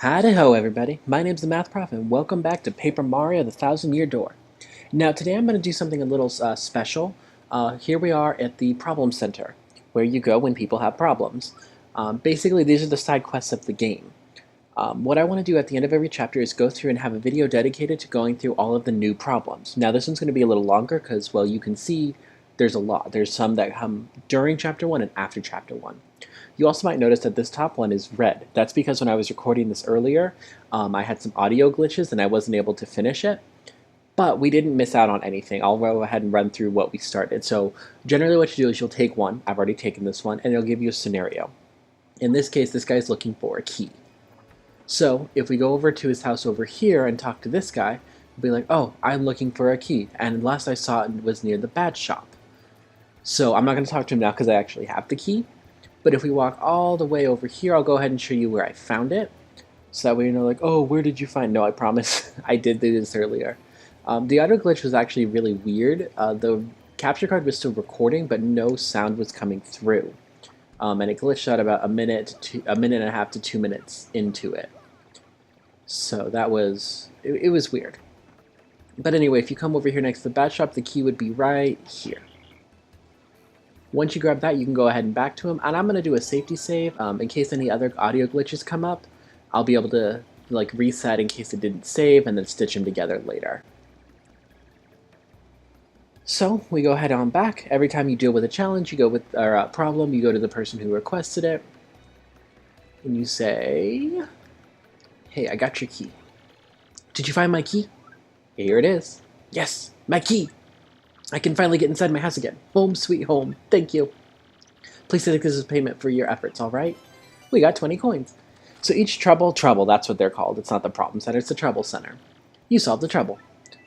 Hi-ho, everybody. My name's the Math Prof, and welcome back to Paper Mario: The Thousand-Year Door. Now, today I'm going to do something a little special. Here we are at the Problem Center, where you go when people have problems. Basically, these are the side quests of the game. What I want to do at the end of every chapter is go through and have a video dedicated to going through all of the new problems. Now, this one's going to be a little longer because, well, you can see there's a lot. There's some that come during Chapter 1 and after Chapter 1. You also might notice that this top one is red. That's because when I was recording this earlier, I had some audio glitches and I wasn't able to finish it. But we didn't miss out on anything. I'll go ahead and run through what we started. So generally what you do is you'll take one. I've already taken this one, and it'll give you a scenario. In this case, this guy's looking for a key. So if we go over to his house over here and talk to this guy, he'll be like, oh, I'm looking for a key. And last I saw it was near the badge shop. So I'm not going to talk to him now because I actually have the key. But if we walk all the way over here, I'll go ahead and show you where I found it. So that way you know, like, oh, where did you find? No, I promise. I did do this earlier. The auto glitch was actually really weird. The capture card was still recording, but no sound was coming through. And it glitched out about a minute and a half to 2 minutes into it. So that was, it was weird. But anyway, if you come over here next to the bat shop, the key would be right here. Once you grab that, you can go ahead and back to him, and I'm going to do a safety save in case any other audio glitches come up. I'll be able to like reset in case it didn't save and then stitch them together later. So we go ahead on back. Every time you deal with a challenge, you go with or a problem, you go to the person who requested it, and you say, "Hey, I got your key. Did you find my key? Here it is. Yes, my key. I can finally get inside my house again. Home sweet home. Thank you. Please take this as payment for your efforts, all right?" We got 20 coins. So each trouble, that's what they're called. It's not the problem center, it's the trouble center. You solve the trouble.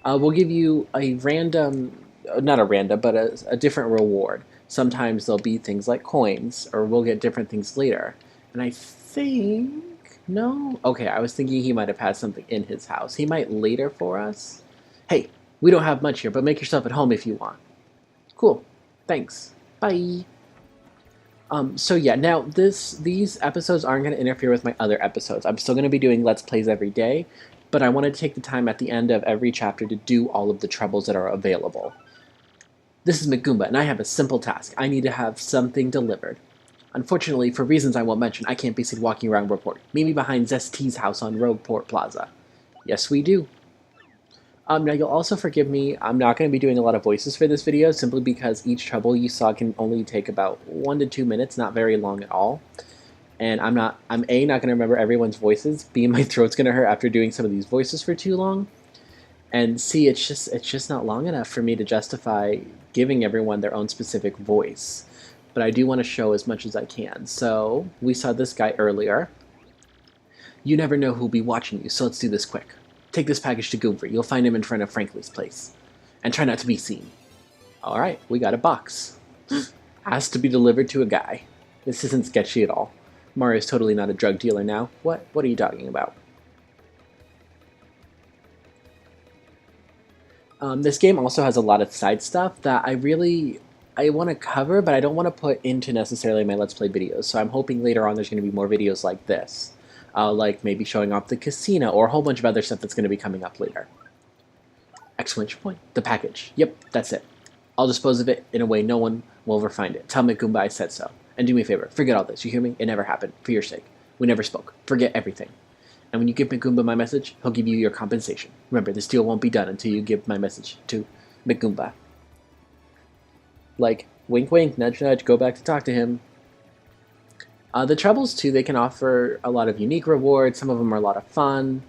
We'll give you a random, not a random, but a different reward. Sometimes there'll be things like coins, or we'll get different things later. And I think, no? Okay, I was thinking he might have had something in his house. He might later for us. Hey, we don't have much here, but make yourself at home if you want. Cool. Thanks. Bye. So yeah, now these episodes aren't going to interfere with my other episodes. I'm still going to be doing Let's Plays every day, but I wanted to take the time at the end of every chapter to do all of the troubles that are available. This is McGoomba, and I have a simple task. I need to have something delivered. Unfortunately, for reasons I won't mention, I can't be seen walking around Rogueport. Maybe behind Zest's house on Rogueport Plaza. Yes, we do. Now you'll also forgive me, I'm not going to be doing a lot of voices for this video, simply because each trouble you saw can only take about 1 to 2 minutes, not very long at all. And I'm A, not going to remember everyone's voices, B, my throat's going to hurt after doing some of these voices for too long, and C, it's just not long enough for me to justify giving everyone their own specific voice. But I do want to show as much as I can. So, we saw this guy earlier. You never know who'll be watching you, so let's do this quick. Take this package to Goomfrey. You'll find him in front of Frankly's place. And try not to be seen. Alright, we got a box. Has to be delivered to a guy. This isn't sketchy at all. Mario's totally not a drug dealer now. What are you talking about? This game also has a lot of side stuff that I want to cover, but I don't want to put into necessarily my Let's Play videos. So I'm hoping later on there's going to be more videos like this. Like maybe showing off the casino, or a whole bunch of other stuff that's going to be coming up later. Exclamation point. The package. Yep, that's it. I'll dispose of it in a way no one will ever find it. Tell McGoomba I said so. And do me a favor, forget all this, you hear me? It never happened, for your sake. We never spoke. Forget everything. And when you give McGoomba my message, he'll give you your compensation. Remember, this deal won't be done until you give my message to McGoomba. Like, wink wink, nudge nudge, go back to talk to him. The troubles, too, they can offer a lot of unique rewards. Some of them are a lot of fun.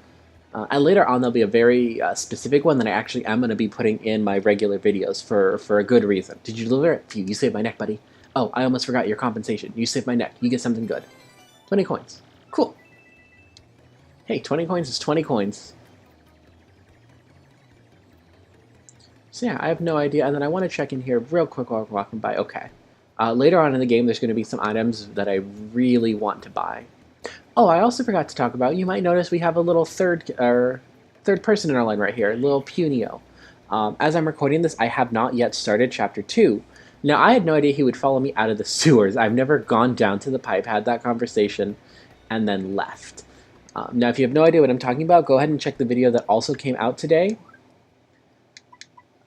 And later on, there'll be a very specific one that I actually am going to be putting in my regular videos for a good reason. Did you deliver it? Phew, you saved my neck, buddy. Oh, I almost forgot your compensation. You saved my neck. You get something good. 20 coins. Cool. Hey, 20 coins is 20 coins. So yeah, I have no idea. And then I want to check in here real quick while we're walking by. Okay. Later on in the game, there's going to be some items that I really want to buy. Oh, I also forgot to talk about, you might notice we have a little third person in our line right here, little Punio. As I'm recording this, I have not yet started Chapter 2. Now, I had no idea he would follow me out of the sewers. I've never gone down to the pipe, had that conversation, and then left. Now, if you have no idea what I'm talking about, go ahead and check the video that also came out today.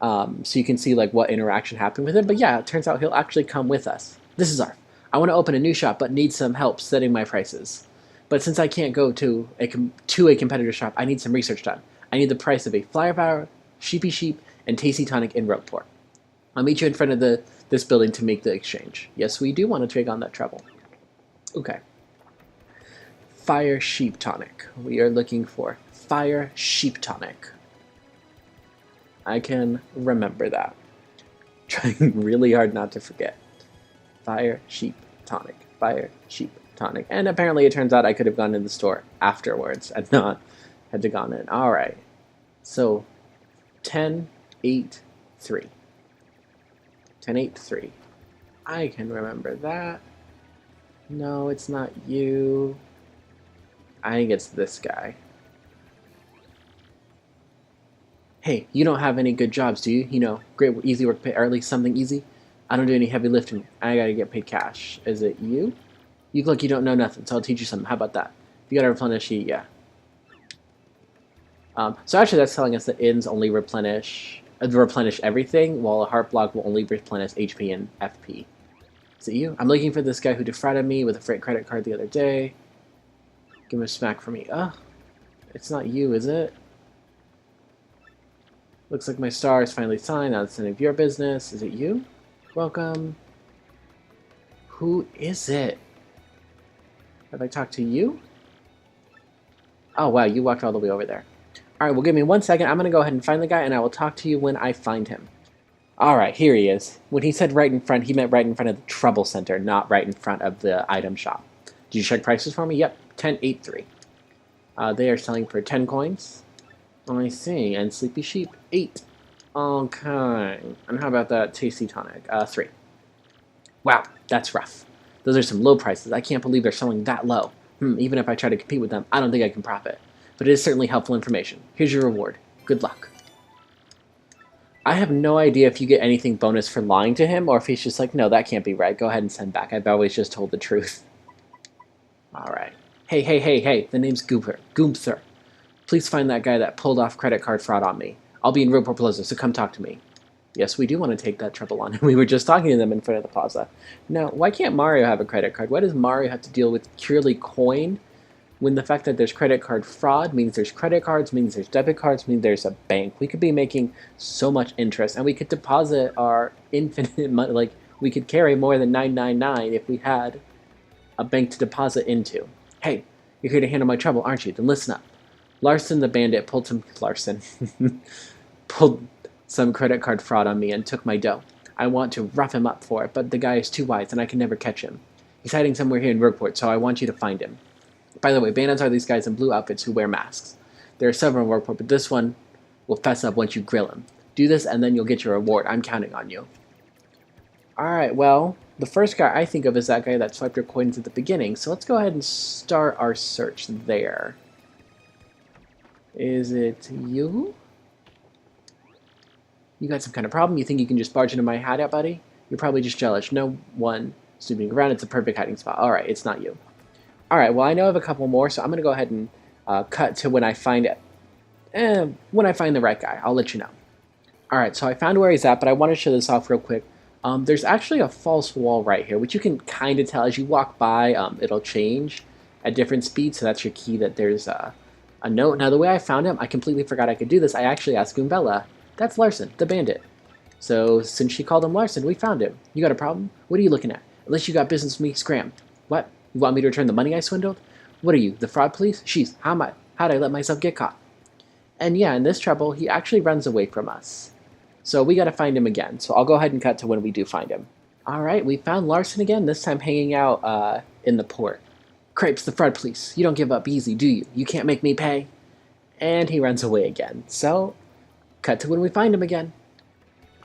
So you can see like what interaction happened with him. But yeah, it turns out he'll actually come with us. This is Arf. I want to open a new shop, but need some help setting my prices. But since I can't go to a competitor shop, I need some research done. I need the price of a Flower Power, Sheepy Sheep, and Tasty Tonic in Rogueport. I'll meet you in front of this building to make the exchange. Yes, we do want to take on that trouble. Okay. Fire Sheep Tonic. We are looking for Fire Sheep Tonic. I can remember that. Trying really hard not to forget. Fire Sheep Tonic. Fire Sheep Tonic. And apparently it turns out I could have gone to the store afterwards and not had to gone in. Alright. So 10, 8, 3. 10, 8, 3. I can remember that. No, it's not you. I think it's this guy. Hey, you don't have any good jobs, do you? You know, great, easy work, pay, or at least something easy. I don't do any heavy lifting. I gotta get paid cash. Is it you? You look, you don't know nothing, so I'll teach you something. How about that? If you gotta replenish, yeah. So actually, that's telling us that inns only replenish everything, while a heart block will only replenish HP and FP. Is it you? I'm looking for this guy who defrauded me with a freight credit card the other day. Give him a smack for me. It's not you, is it? Looks like my star is finally signed. Now it's none of your business. Is it you? Welcome. Who is it? Have I talked to you? Oh, wow, you walked all the way over there. Alright, well, give me 1 second. I'm going to go ahead and find the guy, and I will talk to you when I find him. Alright, here he is. When he said right in front, he meant right in front of the Trouble Center, not right in front of the item shop. Did you check prices for me? Yep, 10, 8, 3. They are selling for 10 coins. I see, and Sleepy Sheep, 8. Okay. And how about that Tasty Tonic? 3. Wow, that's rough. Those are some low prices. I can't believe they're selling that low. Even if I try to compete with them, I don't think I can profit. But it is certainly helpful information. Here's your reward. Good luck. I have no idea if you get anything bonus for lying to him, or if he's just like, no, that can't be right. Go ahead and send back. I've always just told the truth. Alright. Hey, the name's Goompther. Please find that guy that pulled off credit card fraud on me. I'll be in Rogueport Plaza, so come talk to me. Yes, we do want to take that trouble on. We were just talking to them in front of the plaza. Now, why can't Mario have a credit card? Why does Mario have to deal with purely coin, when the fact that there's credit card fraud means there's credit cards, means there's debit cards, means there's a bank? We could be making so much interest, and we could deposit our infinite money. Like, we could carry more than 999 if we had a bank to deposit into. Hey, you're here to handle my trouble, aren't you? Then listen up. Larson the bandit pulled some credit card fraud on me and took my dough. I want to rough him up for it, but the guy is too wise and I can never catch him. He's hiding somewhere here in Rogueport, so I want you to find him. By the way, bandits are these guys in blue outfits who wear masks. There are several in Rogueport, but this one will fess up once you grill him. Do this and then you'll get your reward. I'm counting on you. Alright, well, the first guy I think of is that guy that swiped your coins at the beginning, so let's go ahead and start our search there. Is it you? You got some kind of problem? You think you can just barge into my hideout, buddy? You're probably just jealous. No one snooping around. It's a perfect hiding spot. Alright, it's not you. Alright, well, I know of a couple more, so I'm going to go ahead and cut to when I find it. When I find the right guy, I'll let you know. Alright, so I found where he's at, but I want to show this off real quick. There's actually a false wall right here, which you can kind of tell as you walk by. It'll change at different speeds, so that's your key that there's a note. Now, the way I found him, I completely forgot I could do this. I actually asked Goombella. That's Larson, the bandit. So, since she called him Larson, we found him. You got a problem? What are you looking at? Unless you got business with me, scram. What? You want me to return the money I swindled? What are you, the fraud police? Sheesh, how'd I let myself get caught? And yeah, in this trouble, he actually runs away from us. So we gotta find him again. So I'll go ahead and cut to when we do find him. Alright, we found Larson again, this time hanging out in the port. Crepes, the fraud police. You don't give up easy, do you? You can't make me pay. And he runs away again. So, cut to when we find him again.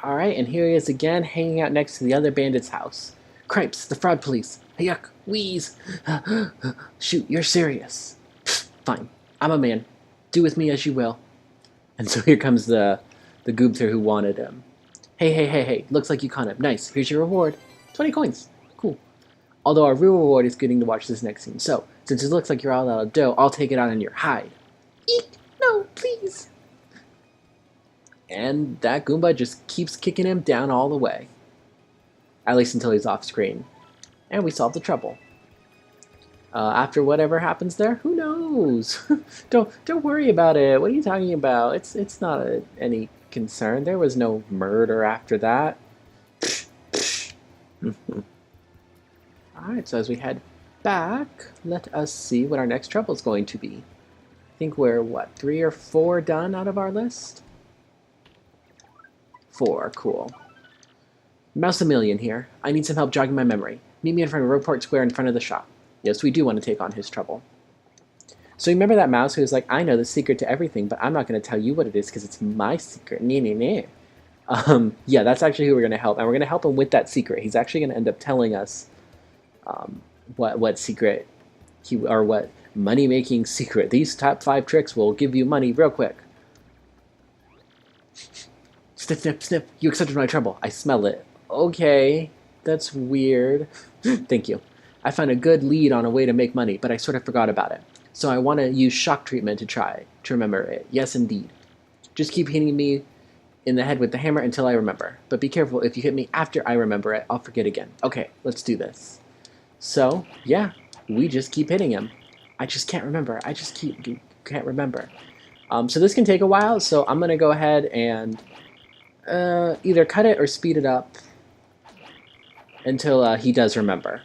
Alright, and here he is again, hanging out next to the other bandit's house. Crepes, the fraud police. Yuck, wheeze. Shoot, you're serious. Fine, I'm a man. Do with me as you will. And so here comes the Goompther who wanted him. Hey, looks like you caught him. Nice, here's your reward. 20 coins. Cool. Although our real reward is getting to watch this next scene. So, Since it looks like you're all out of dough, I'll take it out on your hide. Eek! No, please! And that Goomba just keeps kicking him down all the way. At least until he's off screen. And we solve the trouble. After whatever happens there, who knows? don't worry about it. What are you talking about? It's not any concern. There was no murder after that. Alright, so as we head back, let us see what our next trouble is going to be. I think we're, what, 3 or 4 done out of our list? 4, cool. Mouse-A-Million here. I need some help jogging my memory. Meet me in front of Rogueport Square in front of the shop. Yes, we do want to take on his trouble. So remember that mouse who was like, I know the secret to everything, but I'm not going to tell you what it is because it's my secret. Yeah, that's actually who we're going to help. And we're going to help him with that secret. He's actually going to end up telling us what secret, or what money-making secret. These top 5 tricks will give you money real quick. Snip, snip, snip. You accepted my trouble. I smell it. Okay, that's weird. Thank you. I found a good lead on a way to make money, but I sort of forgot about it. So I want to use shock treatment to remember it. Yes, indeed. Just keep hitting me in the head with the hammer until I remember. But be careful, if you hit me after I remember it, I'll forget again. Okay, let's do this. So, yeah, we just keep hitting him. I just can't remember. I just can't remember. So this can take a while, so I'm going to go ahead and either cut it or speed it up until he does remember.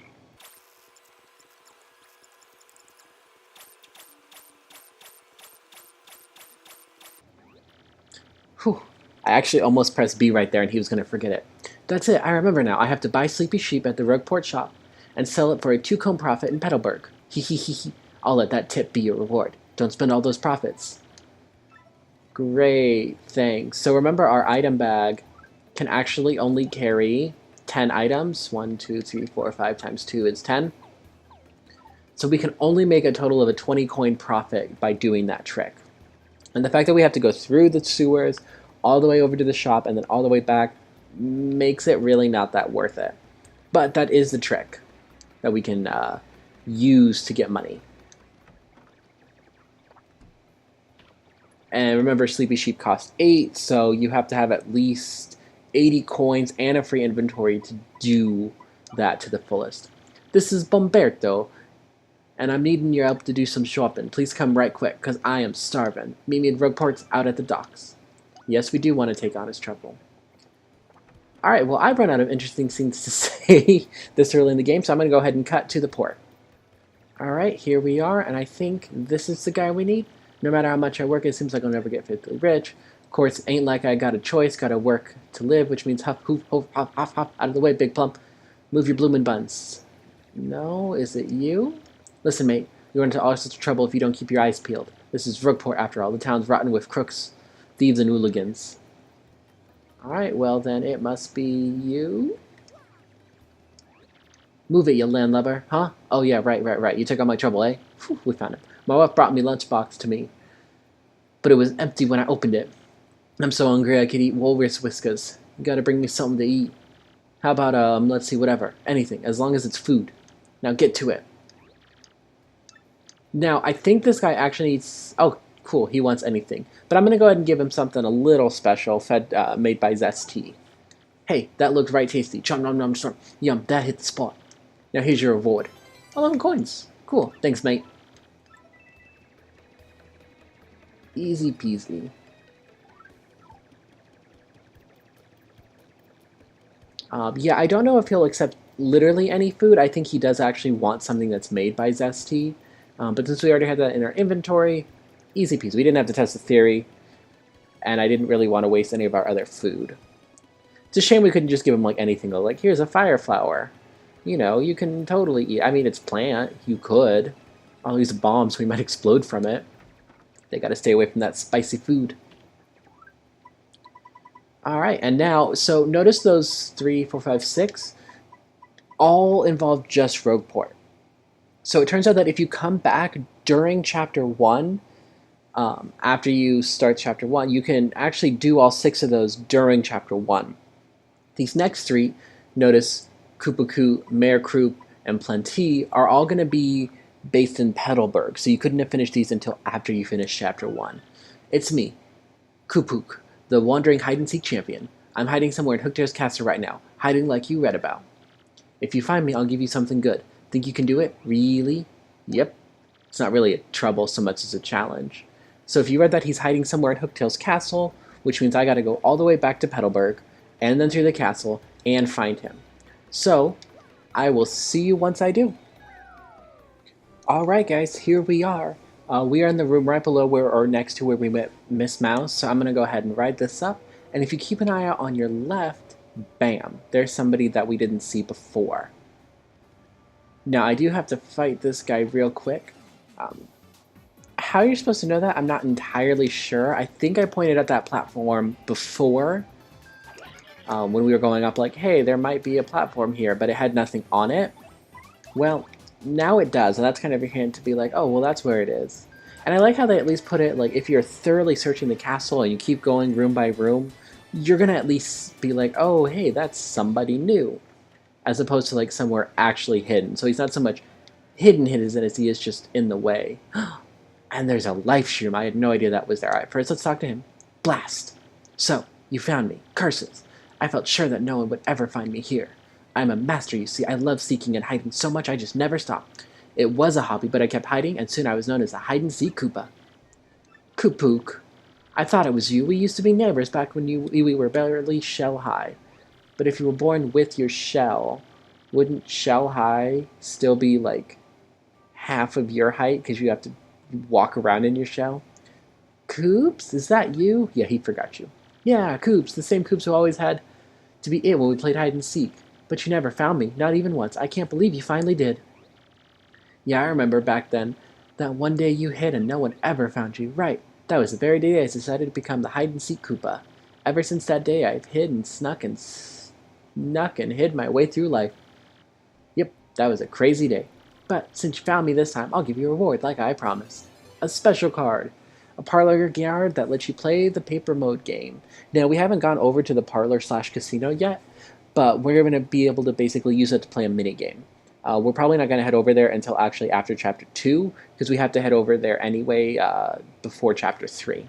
Whew. I actually almost pressed B right there and he was going to forget it. That's it, I remember now. I have to buy Sleepy Sheep at the Rogueport shop and sell it for a 2-comb profit in Petalburg. Hee. I'll let that tip be your reward. Don't spend all those profits. Great, thanks. So remember, our item bag can actually only carry 10 items. 1, 2, 3, 4, 5 times 2 is 10. So we can only make a total of a 20 coin profit by doing that trick. And the fact that we have to go through the sewers, all the way over to the shop, and then all the way back, makes it really not that worth it. But that is the trick that we can use to get money. And remember, Sleepy Sheep cost 8, so you have to have at least 80 coins and a free inventory to do that to the fullest. This is Bomberto, and I'm needing your help to do some shopping. Please come right quick, because I am starving. Meet me in Rogueport's out at the docks. Yes, we do want to take on his trouble. Alright, well, I've run out of interesting things to say this early in the game, so I'm going to go ahead and cut to the port. Alright, here we are, and I think this is the guy we need. No matter how much I work, it seems like I'll never get physically rich. Of course, ain't like I got a choice, gotta work to live, which means huff, hoof, hoof, hop, hop, hop, out of the way, big plump. Move your bloomin' buns. No, is it you? Listen, mate, you're into all sorts of trouble if you don't keep your eyes peeled. This is Rogueport, after all. The town's rotten with crooks, thieves, and hooligans. Alright, well then, it must be you? Move it, you landlubber. Huh? Oh yeah, right. You took all my trouble, eh? Whew, we found it. My wife brought me lunchbox to me, but it was empty when I opened it. I'm so hungry I could eat walrus whiskers. You gotta bring me something to eat. How about, let's see, whatever. Anything, as long as it's food. Now get to it. Now, I think this guy actually needs... Oh, cool, he wants anything. But I'm gonna go ahead and give him something a little special, made by Zesty. Hey, that looked right tasty. Chom nom nom storm. Yum, that hit the spot. Now here's your reward. 11 coins. Cool, thanks, mate. Easy peasy. Yeah, I don't know if he'll accept literally any food. I think he does actually want something that's made by Zesty. But since we already had that in our inventory, easy peasy. We didn't have to test the theory, and I didn't really want to waste any of our other food. It's a shame we couldn't just give him like anything though. Like, here's a fire flower. You know, you can totally eat. I mean, it's plant. You could. I'll use a bomb so we might explode from it. They gotta stay away from that spicy food. Alright, and now, so notice those 3, 4, 5, 6 all involve just Rogueport. So it turns out that if you come back during Chapter 1, after you start Chapter 1, you can actually do all 6 of those during Chapter 1. These next 3, notice Koopaku, Mayor Kroop, and Plenty, are all going to be based in Petalburg, so you couldn't have finished these until after you finished Chapter 1. It's me, Kupuk, the wandering hide-and-seek champion. I'm hiding somewhere in Hooktail's castle right now, hiding like you read about. If you find me, I'll give you something good. Think you can do it? Really? Yep. It's not really a trouble so much as a challenge. So if you read that he's hiding somewhere in Hooktail's castle, which means I gotta go all the way back to Petalburg, and then through the castle, and find him. So, I will see you once I do. Alright guys, here we are. We are in the room right below where, or next to where we met Miss Mouse, so I'm gonna go ahead and ride this up. And if you keep an eye out on your left, bam, there's somebody that we didn't see before. Now, I do have to fight this guy real quick. How you're supposed to know that, I'm not entirely sure. I think I pointed out that platform before when we were going up, like, hey, there might be a platform here, but it had nothing on it. Well, now it does, and that's kind of your hint to be like, oh, well, that's where it is. And I like how they at least put it, like, if you're thoroughly searching the castle and you keep going room by room, you're going to at least be like, oh, hey, that's somebody new. As opposed to, like, somewhere actually hidden. So he's not so much hidden as he is just in the way. And there's a life shroom. I had no idea that was there. Alright, first let's talk to him. Blast! So, you found me. Curses! I felt sure that no one would ever find me here. I'm a master, you see. I love seeking and hiding so much I just never stopped. It was a hobby, but I kept hiding, and soon I was known as the hide-and-seek Koopa. Kupuk. I thought it was you. We used to be neighbors back when we were barely shell-high. But if you were born with your shell, wouldn't shell-high still be, like, half of your height, because you have to walk around in your shell? Koops? Is that you? Yeah, he forgot you. Yeah, Koops, the same Koops who always had to be it when we played hide-and-seek. But you never found me, not even once. I can't believe you finally did. Yeah, I remember back then, that one day you hid and no one ever found you. Right, that was the very day I decided to become the hide-and-seek Koopa. Ever since that day, I've hid and snuck and hid my way through life. Yep, that was a crazy day. But since you found me this time, I'll give you a reward like I promised. A special card. A parlor card that lets you play the paper mode game. Now, we haven't gone over to the parlor/casino yet, but we're going to be able to basically use it to play a minigame. We're probably not going to head over there until actually after Chapter 2, because we have to head over there anyway before Chapter 3.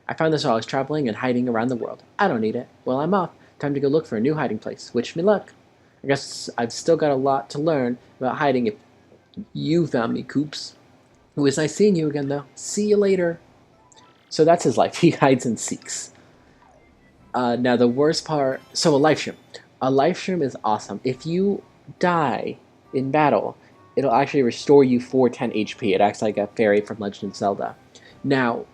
I found this while I was traveling and hiding around the world. I don't need it. Well, I'm off. Time to go look for a new hiding place. Wish me luck. I guess I've still got a lot to learn about hiding if you found me, Koops. It was nice seeing you again, though. See you later. So that's his life. He hides and seeks. Now, the worst part... So, a life shroom. A life shroom is awesome. If you die in battle, it'll actually restore you for 10 HP. It acts like a fairy from Legend of Zelda. Now,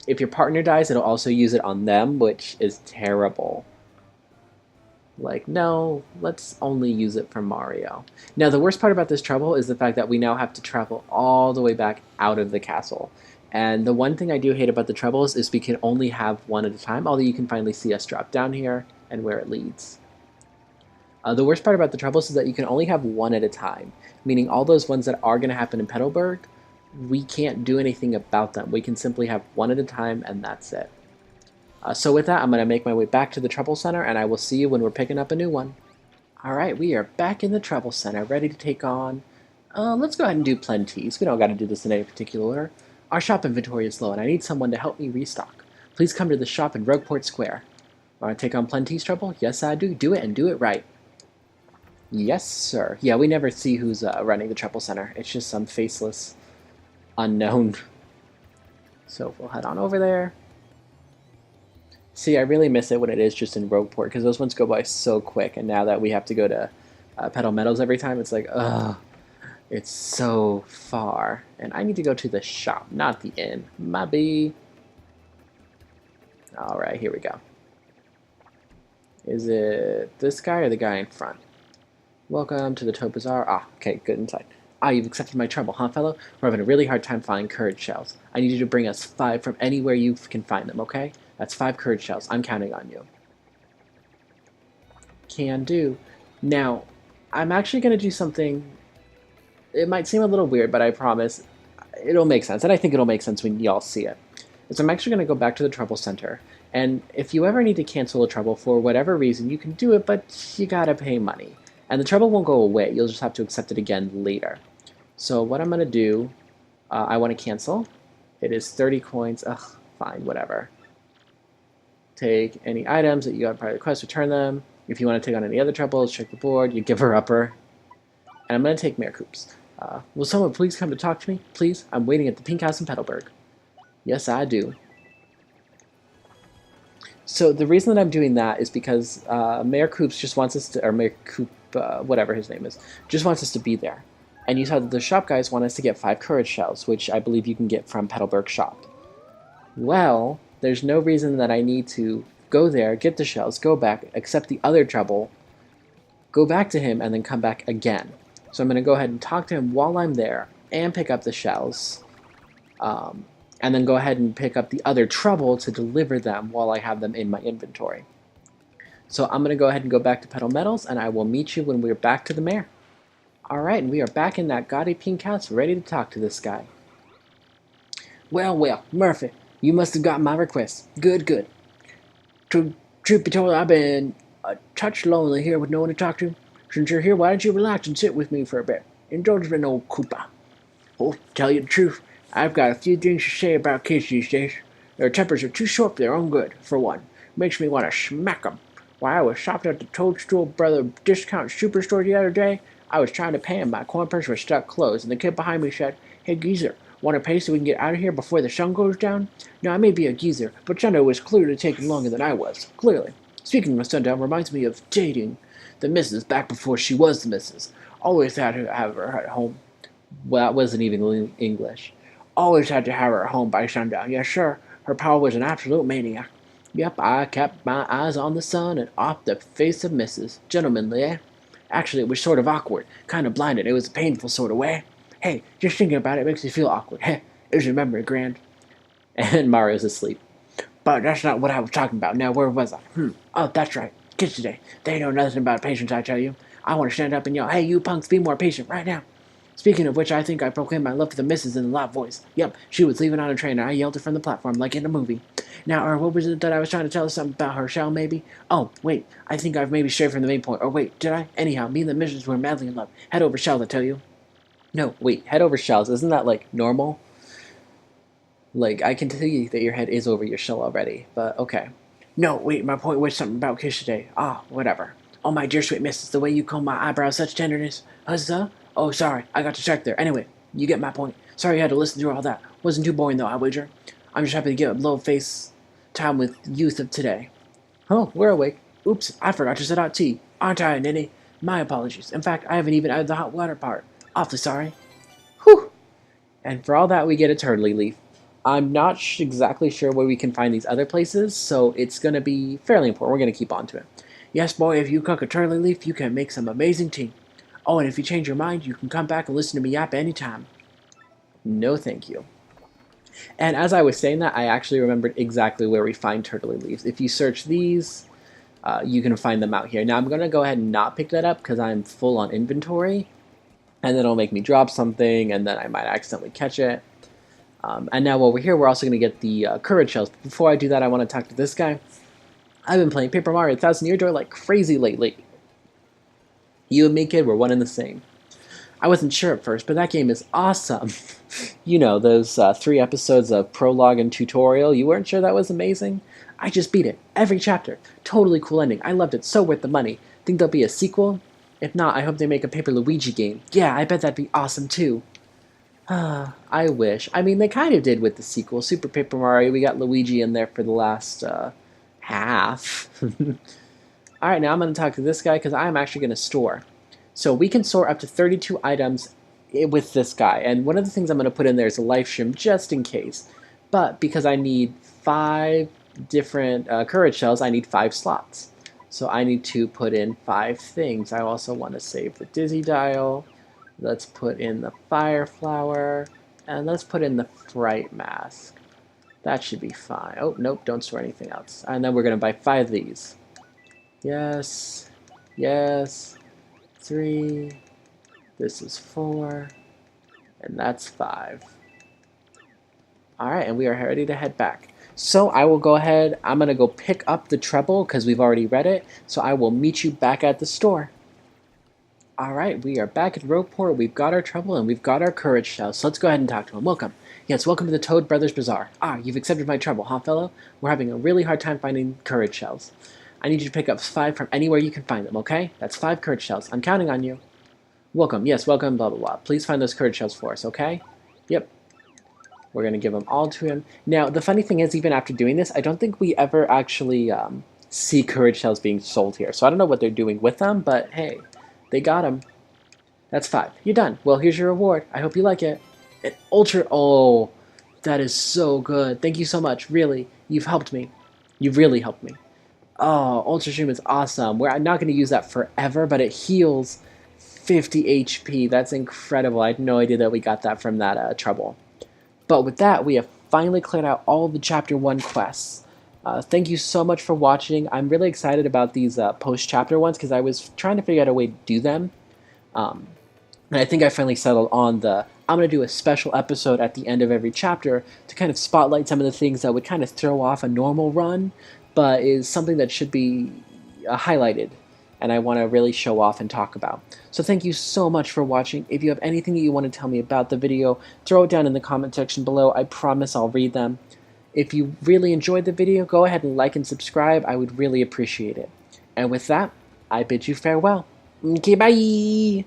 if your partner dies, it'll also use it on them, which is terrible. Like, no, let's only use it for Mario. Now, the worst part about this trouble is the fact that we now have to travel all the way back out of the castle. And the one thing I do hate about the troubles is we can only have one at a time, although you can finally see us drop down here and where it leads. The worst part about the troubles is that you can only have one at a time, meaning all those ones that are going to happen in Petalburg, we can't do anything about them. We can simply have one at a time, and that's it. So with that, I'm going to make my way back to the Trouble Center, and I will see you when we're picking up a new one. Alright, we are back in the Trouble Center, ready to take on... let's go ahead and do Plenties. We don't got to do this in any particular order. Our shop inventory is low, and I need someone to help me restock. Please come to the shop in Rogueport Square. Want to take on Plenty's trouble? Yes, I do. Do it, and do it right. Yes, sir. Yeah, we never see who's running the Trouble Center. It's just some faceless unknown. So we'll head on over there. See, I really miss it when it is just in Rogueport, because those ones go by so quick, and now that we have to go to Petal Meadows every time, it's like, ugh, it's so far. And I need to go to the shop, not the inn. Maybe. Alright, here we go. Is it this guy or the guy in front? Welcome to the Toad Bazaar. Ah, okay, good inside. Ah, you've accepted my trouble, huh, fellow? We're having a really hard time finding courage shells. I need you to bring us 5 from anywhere you can find them, okay? That's 5 courage shells. I'm counting on you. Can do. Now, I'm actually going to do something... It might seem a little weird, but I promise it'll make sense. And I think it'll make sense when y'all see it. So I'm actually going to go back to the Trouble Center. And if you ever need to cancel a trouble for whatever reason, you can do it, but you gotta pay money. And the trouble won't go away. You'll just have to accept it again later. So what I'm going to do, I want to cancel. It is 30 coins. Ugh, fine, whatever. Take any items that you got prior to the quest, return them. If you want to take on any other troubles, check the board. You give her upper. And I'm going to take Mayor Coops. Will someone please come to talk to me? Please? I'm waiting at the Pink House in Petalburg. Yes, I do. So the reason that I'm doing that is because Mayor Coops just wants us to, or Mayor Coop, whatever his name is, just wants us to be there. And you saw that the shop guys want us to get 5 courage shells, which I believe you can get from Petalburg shop. Well, there's no reason that I need to go there, get the shells, go back, accept the other trouble, go back to him, and then come back again. So I'm going to go ahead and talk to him while I'm there, and pick up the shells, and then go ahead and pick up the other trouble to deliver them while I have them in my inventory. So I'm going to go ahead and go back to Petal Metals, and I will meet you when we're back to the mayor. Alright, and we are back in that gaudy pink house, ready to talk to this guy. Well, well, Murphy, you must have gotten my request. Good, good. Truth be told, I've been a touch lonely here with no one to talk to. Since you're here, why don't you relax and sit with me for a bit? Indulge in old Koopa. Oh, tell you the truth, I've got a few things to say about kids these days. Their tempers are too short for their own good, for one. Makes me want to smack 'em. While I was shopping at the Toadstool Brother Discount Superstore the other day, I was trying to pay him. My coin purse was stuck closed, and the kid behind me said, "Hey, geezer, want to pay so we can get out of here before the sun goes down?" Now, I may be a geezer, but Sunday was clearly taking longer than I was. Clearly. Speaking of sundown reminds me of dating the missus back before she was the missus. Always had to have her at home. Well, that wasn't even English. Always had to have her at home by sundown. Yes, sir. Her pa was an absolute maniac. Yep, I kept my eyes on the sun and off the face of missus. Gentlemanly, eh? Actually, it was sort of awkward. Kind of blinded. It was a painful sort of way. Hey, just thinking about it makes me feel awkward. Heh, there's a memory, Grand. And Mario's asleep. But that's not what I was talking about. Now, where was I? Oh, that's right. Kids today. They know nothing about patience, I tell you. I want to stand up and yell, "Hey, you punks, be more patient right now." Speaking of which, I think I proclaimed my love for the missus in a loud voice. Yep, she was leaving on a train, and I yelled it from the platform like in a movie. Now, what was it that I was trying to tell her? Something about her shell, maybe? Oh, wait, I think I've maybe strayed from the main point. Or wait, did I? Anyhow, me and the missus were madly in love. Head over shell, I tell you. No, wait, head over shells. Isn't that, like, normal? Like, I can tell you that your head is over your shell already, but okay. No, wait, my point was something about kiss today. Ah, whatever. Oh, my dear sweet missus, the way you comb my eyebrows, such tenderness. Huzzah? Oh, sorry, I got distracted there. Anyway, you get my point. Sorry you had to listen through all that. Wasn't too boring, though, I wager. I'm just happy to get a low face time with youth of today. Oh, we're awake. Oops, I forgot to set out tea. Aren't I, Ninny? My apologies. In fact, I haven't even added the hot water part. Awfully sorry. Whew! And for all that, we get a turtley leaf. I'm not exactly sure where we can find these other places, so it's going to be fairly important. We're going to keep on to it. Yes, boy, if you cook a turtley leaf, you can make some amazing tea. Oh, and if you change your mind, you can come back and listen to me yap anytime. No, thank you. And as I was saying that, I actually remembered exactly where we find turtley leaves. If you search these, you can find them out here. Now, I'm going to go ahead and not pick that up because I'm full on inventory, and then it'll make me drop something, and then I might accidentally catch it. And now while we're here, we're also going to get the courage shells. But before I do that, I want to talk to this guy. I've been playing Paper Mario 1000 Year Door like crazy lately. You and me, kid, we're one and the same. I wasn't sure at first, but that game is awesome. You know, those 3 episodes of prologue and tutorial, you weren't sure that was amazing? I just beat it. Every chapter. Totally cool ending. I loved it. So worth the money. Think there'll be a sequel? If not, I hope they make a Paper Luigi game. Yeah, I bet that'd be awesome too. I wish. I mean, they kind of did with the sequel, Super Paper Mario. We got Luigi in there for the last half. Alright, now I'm going to talk to this guy because I'm actually going to store. So we can store up to 32 items with this guy. And one of the things I'm going to put in there is a life shroom just in case. But because I need 5 different courage shells, I need 5 slots. So I need to put in 5 things. I also want to save the Dizzy Dial. Let's put in the Fire Flower. And let's put in the Fright Mask. That should be fine. Oh, nope, don't store anything else. And then we're going to buy 5 of these. Yes. Yes. 3. This is 4. And that's 5. Alright, and we are ready to head back. So I will go ahead, I'm going to go pick up the treble because we've already read it. So I will meet you back at the store. Alright, we are back at Rogueport. We've got our trouble and we've got our courage shells. So let's go ahead and talk to him. Welcome. Yes, welcome to the Toad Brothers Bazaar. Ah, you've accepted my trouble, huh, fellow? We're having a really hard time finding courage shells. I need you to pick up 5 from anywhere you can find them, okay? That's 5 courage shells. I'm counting on you. Welcome. Yes, welcome, blah, blah, blah. Please find those courage shells for us, okay? Yep. We're going to give them all to him. Now, the funny thing is, even after doing this, I don't think we ever actually see courage shells being sold here. So I don't know what they're doing with them, but hey, they got them. That's 5. You're done. Well, here's your reward. I hope you like it. An ultra... Oh, that is so good. Thank you so much. Really, you've helped me. You've really helped me. Oh, Ultra Shroom is awesome. I'm not going to use that forever, but it heals 50 HP. That's incredible. I had no idea that we got that from that trouble. But with that, we have finally cleared out all of the Chapter 1 quests. Thank you so much for watching. I'm really excited about these post-chapter ones because I was trying to figure out a way to do them. And I think I finally settled on I'm going to do a special episode at the end of every chapter to kind of spotlight some of the things that would kind of throw off a normal run, but is something that should be highlighted, and I want to really show off and talk about. So thank you so much for watching. If you have anything that you want to tell me about the video, throw it down in the comment section below. I promise I'll read them. If you really enjoyed the video, go ahead and like and subscribe. I would really appreciate it. And with that, I bid you farewell. Okay, bye!